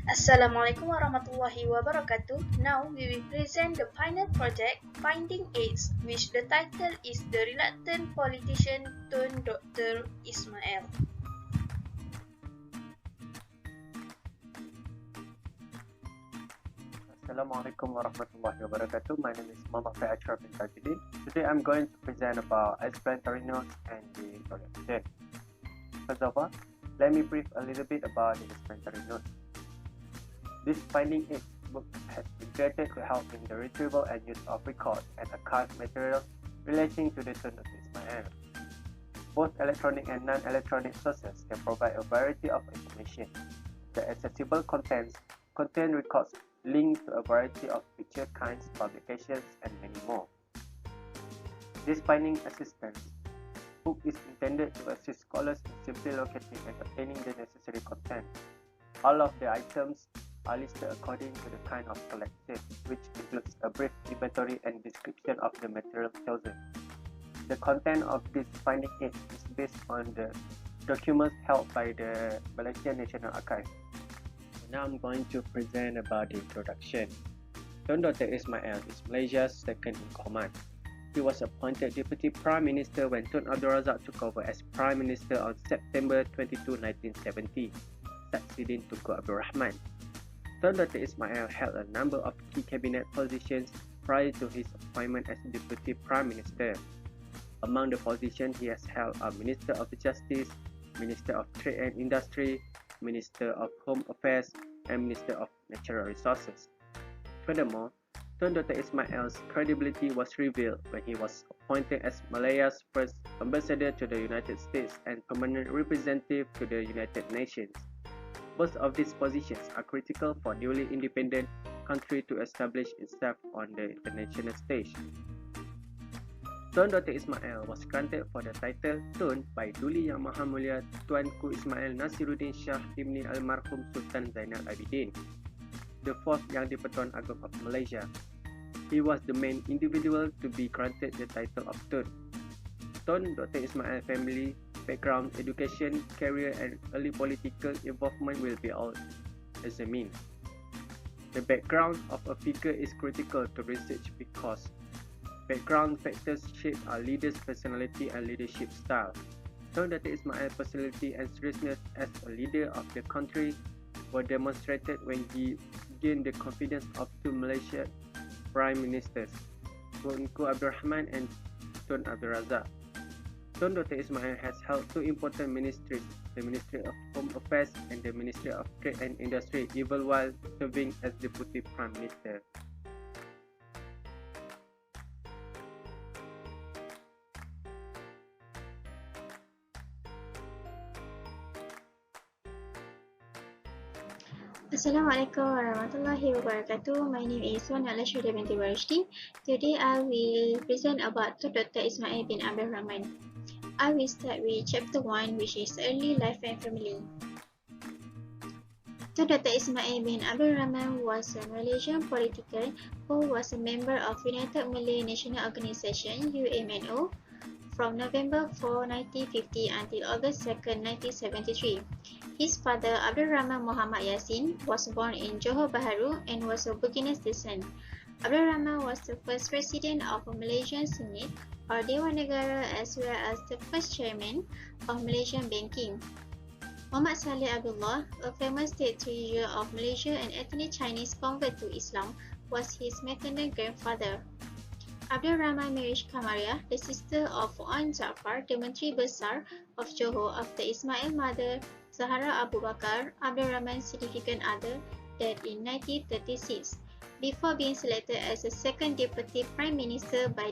Assalamualaikum warahmatullahi wabarakatuh. Now we will present the final project, Finding AIDS, which the title is The Reluctant Politician Tun Dr Ismail. Assalamualaikum warahmatullahi wabarakatuh. My name is Muhammad Archival. Today I'm going to present about explanatory notes and the introduction. First of all, let me brief a little bit about the explanatory notes. This Finding AIDS book has been created to help in the retrieval and use of records and archive materials relating to the Tun Dr Ismail. Both electronic and non-electronic sources can provide a variety of information. The accessible contents contain records linked to a variety of picture kinds, publications, and many more. This finding assistance book is intended to assist scholars in simply locating and obtaining the necessary content. All of the items are listed according to the kind of collection, which includes a brief inventory and description of the material chosen. The content of this finding aid is based on the documents held by the Malaysian National Archives. Now I'm going to present about the introduction. Tun Dr Ismail is Malaysia's second in command. He was appointed Deputy Prime Minister when Tun Abdul Razak took over as Prime Minister on September 22, 1970, succeeding Tunku Abdul Rahman. Tun Dr Ismail held a number of key cabinet positions prior to his appointment as Deputy Prime Minister. Among the positions he has held are Minister of Justice, Minister of Trade and Industry, Minister of Home Affairs, and Minister of Natural Resources. Furthermore, Tun Dr Ismail's credibility was revealed when he was appointed as Malaya's first ambassador to the United States and permanent representative to the United Nations. Both of these positions are critical for a newly independent country to establish itself on the international stage. Tun Dr Ismail was granted for the title Tun by Duli Yang Maha Mulia Tuanku Ismail Nasiruddin Shah Ibni Almarhum Sultan Zainal Abidin, the fourth Yang di-Pertuan Agong of Malaysia. He was the main individual to be granted the title of Tun. Tun Dr Ismail family background, education, career, and early political involvement will be all examined. The background of a figure is critical to research because background factors shape our leader's personality and leadership style. Tun Dr Ismail's personality and seriousness as a leader of the country were demonstrated when he gained the confidence of two Malaysian Prime Ministers, Tunku Abdul Rahman and Tun Abdul Razak. Tun Dr Ismail has held two important ministries, the Ministry of Home Affairs and the Ministry of Trade and Industry, even while serving as Deputy Prime Minister. Assalamualaikum warahmatullahi wabarakatuh. My name is Tun Dr Ismail. Today I will present about Tun Dr Ismail bin Abdul Rahman. I will start with chapter 1, which is early life and family. Tun Dr Ismail bin Abdul Rahman was a Malaysian politician who was a member of United Malay National Organisation (UMNO) from November 4, 1950 until August 2, 1973. His father, Abdul Rahman Muhammad Yassin, was born in Johor Bahru and was of Buginese descent. Abdul Rahman was the first president of the Malaysian Senate or Dewan Negara as well as the first chairman of Malaysian Banking. Muhammad Saleh Abdullah, a famous state treasurer of Malaysia and ethnic Chinese convert to Islam, was his maternal grandfather. Abdul Rahman married Kamaria, the sister of Wan Jaafar, the Menteri Besar of Johor, after Ismail's mother Zahra Abu Bakar, Abdul Rahman's significant other, died in 1936. Before being selected as the second Deputy Prime Minister by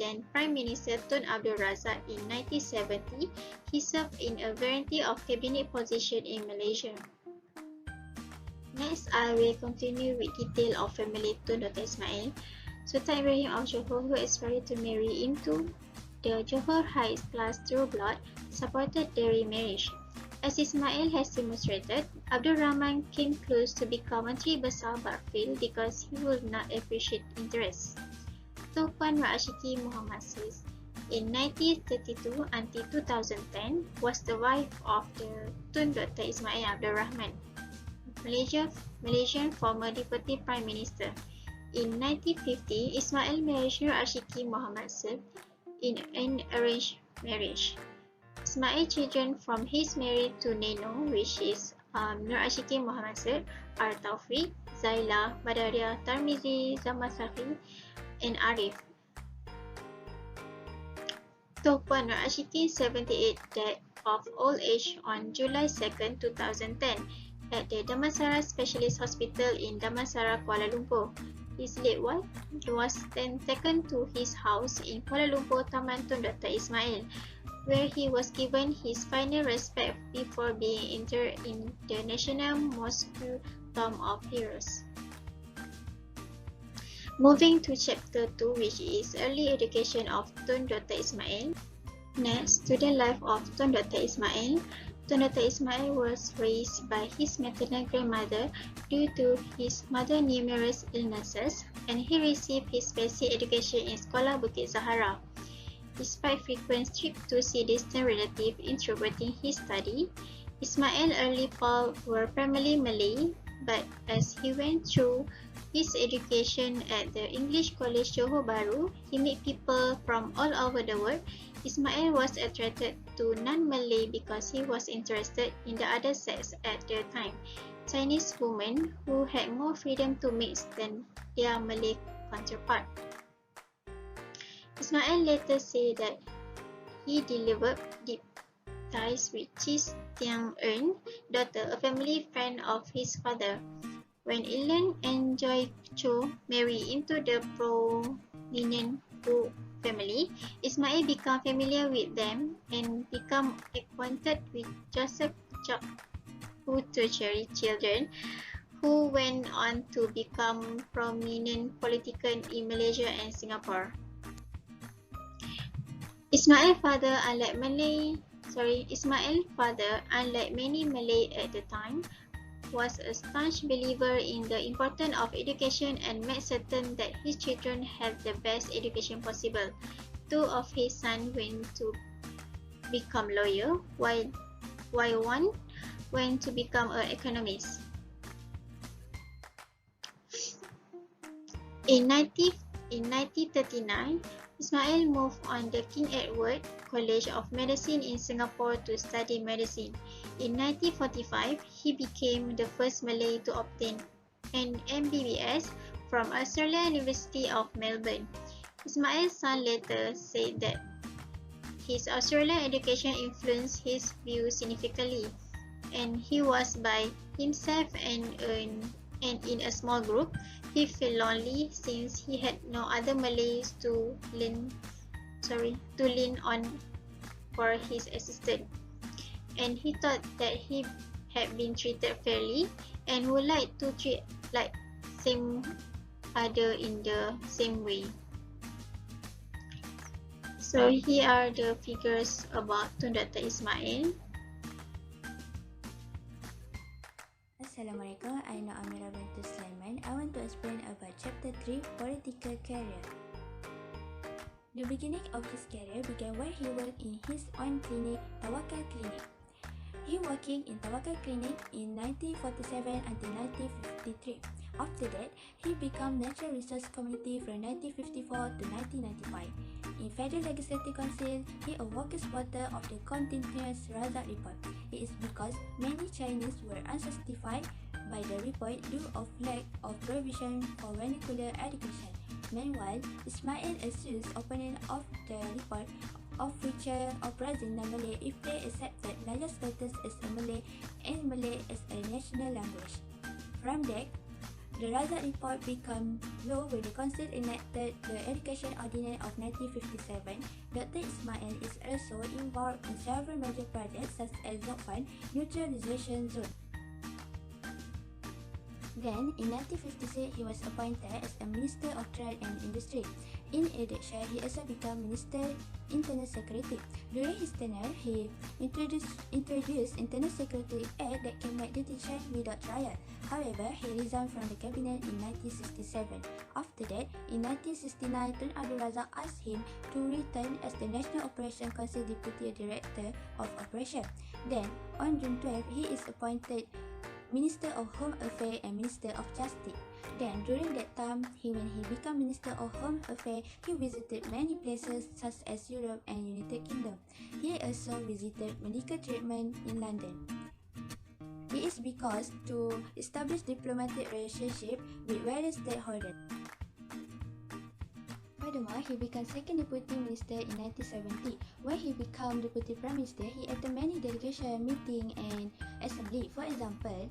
then Prime Minister Tun Abdul Razak in 1970, he served in a variety of cabinet positions in Malaysia. Next, I will continue with detail of family Tun Dr Ismail. Sultan Ibrahim of Johor, who aspired to marry into the Johor Heights class through blood, supported the remarriage. As Ismail has demonstrated, Abdul Rahman came close to become Menteri Besar but failed because he would not appreciate interest. Tuan Rashidi Muhammad says, in 1932 until 2010, was the wife of the Tun Dr Ismail Abdul Rahman. Malaysian former Deputy Prime Minister. In 1950, Ismail married Nur Ashiki Muhammad Sir in an arranged marriage. Ismail children from his marriage to Neno, which is Nur Ashiki Muhammad Sir, are Taufik, Zaila, Badaria, Tarmizi, Zamasaki, and Arif. Tuan Nur Ashiki, 78, died of old age on July 2, 2010 at the Damansara Specialist Hospital in Damansara, Kuala Lumpur. His late wife was then taken to his house in Kuala Lumpur Taman Tun Dr Ismail, where he was given his final respect before being interred in the National Mosque Tomb of Heroes. Moving to Chapter 2, which is Early Education of Tun Dr Ismail. Next, student life of Tun Dr Ismail. Tun Dr Ismail was raised by his maternal grandmother due to his mother's numerous illnesses, and he received his basic education in Sekolah Bukit Zahara. Despite frequent trips to see distant relatives interrupting his study, Ismail's early pals were primarily Malay, but as he went through his education at the English College Johor Bahru, he met people from all over the world. Ismail was attracted to non-Malay because he was interested in the other sex at the time, Chinese women who had more freedom to mix than their Malay counterpart. Ismail later said that he developed deep ties with Chis Tiang Eun, daughter, a family friend of his father. When Ilan and Joy Cho married into the prominent Wu family, Ismail became familiar with them and became acquainted with Joseph Chok, who tertiary children, who went on to become prominent politicians in Malaysia and Singapore. Ismail's father, unlike many Malay at the time, was a staunch believer in the importance of education and made certain that his children had the best education possible. Two of his sons went to become lawyers, while one went to become an economist. In 1939, Ismail moved on to King Edward College of Medicine in Singapore to study medicine. In 1945, he became the first Malay to obtain an MBBS from Australian University of Melbourne. Ismail's son later said that his Australian education influenced his views significantly, and he was by himself and in a small group. He felt lonely since he had no other Malays to lean on for his assistance, and he thought that he had been treated fairly and would like to treat like same other in the same way. So here are the figures about Tun Dr Ismail. Assalamualaikum, I know Abbreviations Sulaiman. I want to explain about Chapter 3, Political Career. The beginning of his career began when he worked in his own clinic, Tawakal Clinic. He worked in Tawakal Clinic in 1947 until 1953. After that, he became Natural Resource Committee from 1954 to 1995. In Federal Legislative Council, he a vocal supporter of the continuous Razak report. It is because many Chinese were unsatisfied by the report due of lack of provision for vernacular education. Meanwhile, Ismail accused opponents of the report of future oppressing non-Malay if they accepted Malay status as a Malay and Malay as a national language. From that, the Razak report became law when the Council enacted the Education Ordinance of 1957. Dr. Ismail is also involved in several major projects such as Zokfan Neutralization Zone. Then, in 1956, he was appointed as a Minister of Trade and Industry. In addition, he also became Minister Internal Security. During his tenure, he introduced Internal Security Act that can make detention without trial. However, he resigned from the cabinet in 1967. After that, in 1969, Tun Abdul Razak asked him to return as the National Operation Council Deputy Director of Operation. Then, on June 12, he is appointed Minister of Home Affairs and Minister of Justice. Then, during that time, when he became Minister of Home Affairs, he visited many places such as Europe and United Kingdom. He also visited medical treatment in London. It is because to establish diplomatic relationship with various stakeholders. Furthermore, he became second Deputy Minister in 1970. When he became Deputy Prime Minister, he attended many delegation meetings and assembly. For example,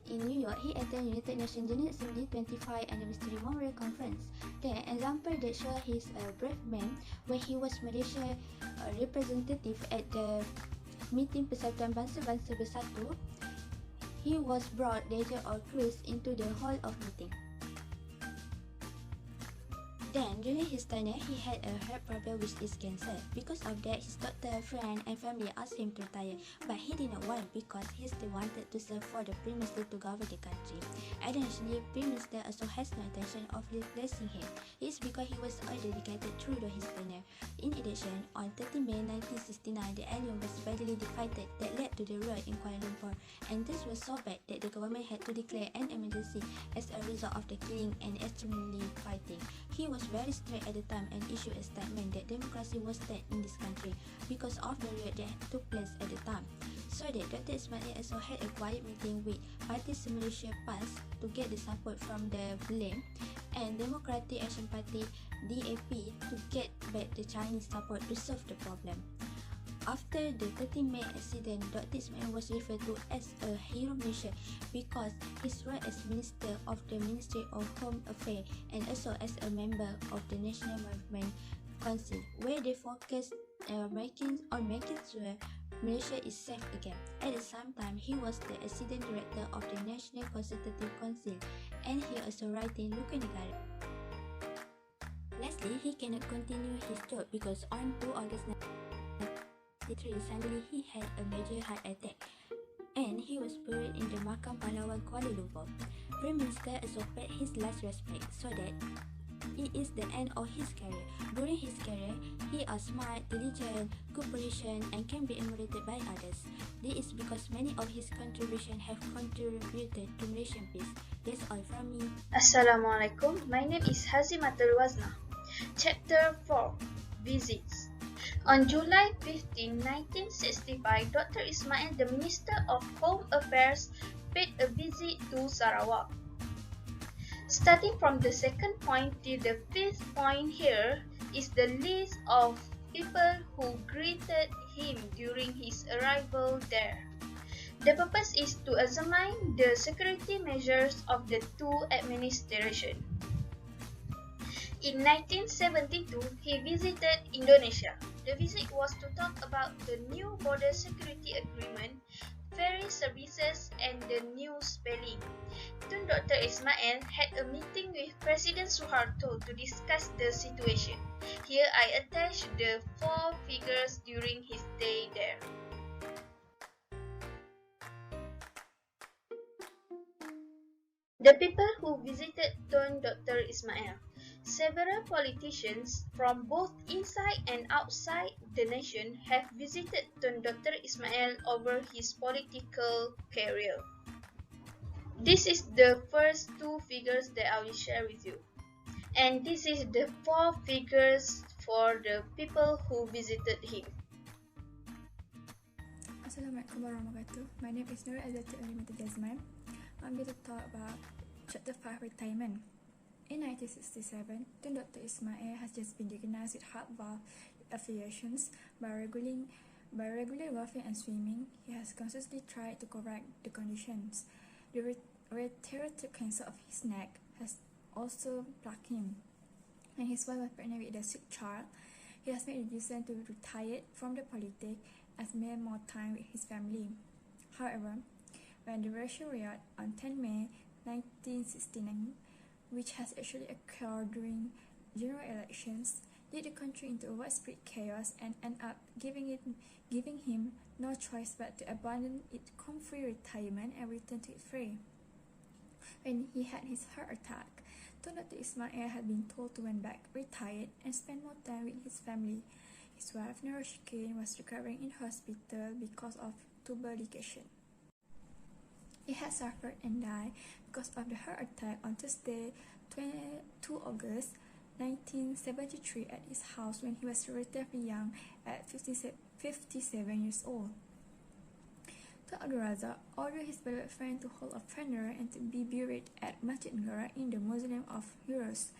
in New York, he attended United Nations General Assembly 25 Anniversary Memorial Conference. Then, example that show he's a brave man when he was Malaysia representative at the meeting Persatuan Bangsa-Bangsa Bersatu. He was brought danger or cruise into the hall of meeting. Then, during his tenure, he had a heart problem which is cancer. Because of that, his doctor, friend and family asked him to retire, but he did not want because he still wanted to serve for the Prime Minister to govern the country. Additionally, Prime Minister also has no intention of replacing him. It is because he was all dedicated through his tenure. In addition, on 30 May 1969, the alien was badly defeated that led to the riot in Kuala Lumpur, and this was so bad that the government had to declare an emergency as a result of the killing and extremely fighting. He was very strict at the time and issued a statement that democracy was dead in this country because of the riot that took place at the time. So that Dr. Ismail also had a quiet meeting with Parti Malaysia PAS to get the support from the blame and Democratic Action Party DAP to get back the Chinese support to solve the problem. After the 30 May accident, Dr. Ismail was referred to as a hero nation because his role as Minister of the Ministry of Home Affairs and also as a member of the National Movement Council, where they focused making sure Malaysia is safe again. At the same time, he was the Accident Director of the National Consultative Council and he also writing Luka Negara. Lastly, he cannot continue his job because on 2 August 1993, suddenly he had a major heart attack and he was buried in the Makam Pahlawan Kuala Lumpur. Prime Minister also paid his last respect so that it is the end of his career. During his career, he is smart, diligent, good politician and can be emulated by others. This is because many of his contributions have contributed to Malaysian peace. That's all from me. Assalamualaikum. My name is Hazimatul Wazna. Chapter 4, Visits. On July 15, 1965, Dr. Ismail, the Minister of Home Affairs, paid a visit to Sarawak. Starting from the second point till the fifth point here is the list of people who greeted him during his arrival there. The purpose is to examine the security measures of the two administrations. In 1972, he visited Indonesia. The visit was to talk about the new border security agreement, ferry services and the new spelling. Tun Dr Ismail had a meeting with President Suharto to discuss the situation. Here I attach the 4 figures during his stay there. The people who visited Tun Dr Ismail. Several politicians from both inside and outside the nation have visited Tun Dr Ismail over his political career. This is the first 2 figures that I will share with you. And this is the 4 figures for the people who visited him. Assalamualaikum warahmatullahi wabarakatuh. My name is Nur Azati Alimata Jasmine. I'm going to talk about Chapter 5, Retirement. In 1967, Tun Dr Ismail has just been diagnosed with heart valve affiliations. By regular golfing and swimming, he has consciously tried to correct the conditions. The reiterative cancer of his neck has also plagued him. When his wife was pregnant with a sick child, he has made the decision to retire from the politics and spend more time with his family. However, when the racial riot on 10 May 1969, which has actually occurred during general elections, led the country into a widespread chaos and ended up giving him no choice but to abandon its comfy retirement and return to it free. When he had his heart attack, Tun Dr Ismail had been told to went back, retired, and spend more time with his family. His wife, Nur Shikin, was recovering in hospital because of tuberculosis. He had suffered and died because of the heart attack on Tuesday, 22 August 1973 at his house when he was relatively young at 57 years old. Tun Abdul Razak ordered his beloved friend to hold a funeral and to be buried at Masjid Negara in the Mausoleum of Heroes.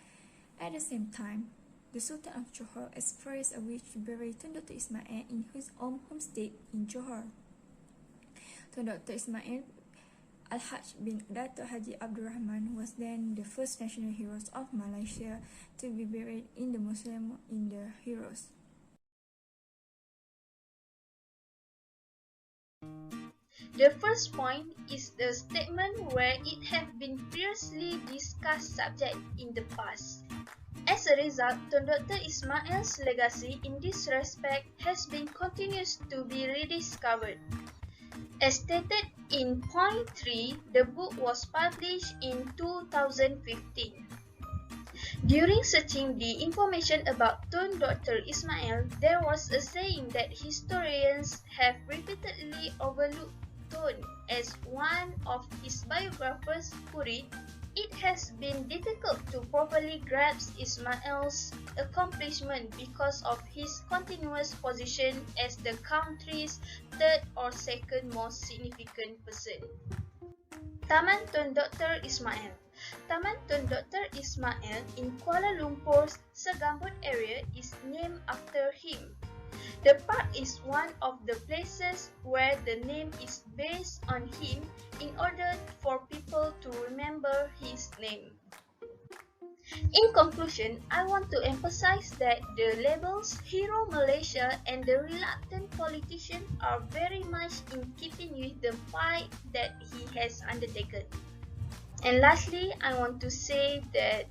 At the same time, the Sultan of Johor expressed a wish to bury Tun Dr Ismail in his own homestead in Johor. Tun Dr Ismail Al-Hajj bin Dato' Haji Abdul Rahman was then the first national hero of Malaysia to be buried in the Mausoleum in the Heroes. The first point is the statement where it have been previously discussed subject in the past. As a result, Tun Dr Ismail's legacy in this respect has been continuous to be rediscovered. As stated in point 3, the book was published in 2015. During searching the information about Tun Dr Ismail, there was a saying that historians have repeatedly overlooked Tun as one of his biographers put it. It has been difficult to properly grasp Ismail's accomplishment because of his continuous position as the country's third or second most significant person. Taman Tun Dr Ismail. Taman Tun Dr Ismail in Kuala Lumpur's Segambut area is named after him. The park is one of the places where the name is based on him in order for people to remember his name. In conclusion, I want to emphasize that the labels Hero Malaysia and the reluctant politician are very much in keeping with the fight that he has undertaken. And lastly, I want to say that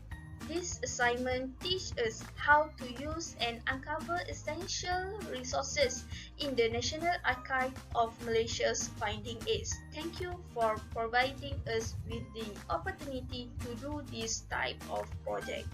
this assignment teaches us how to use and uncover essential resources in the National Archives of Malaysia's finding aids. Thank you for providing us with the opportunity to do this type of project.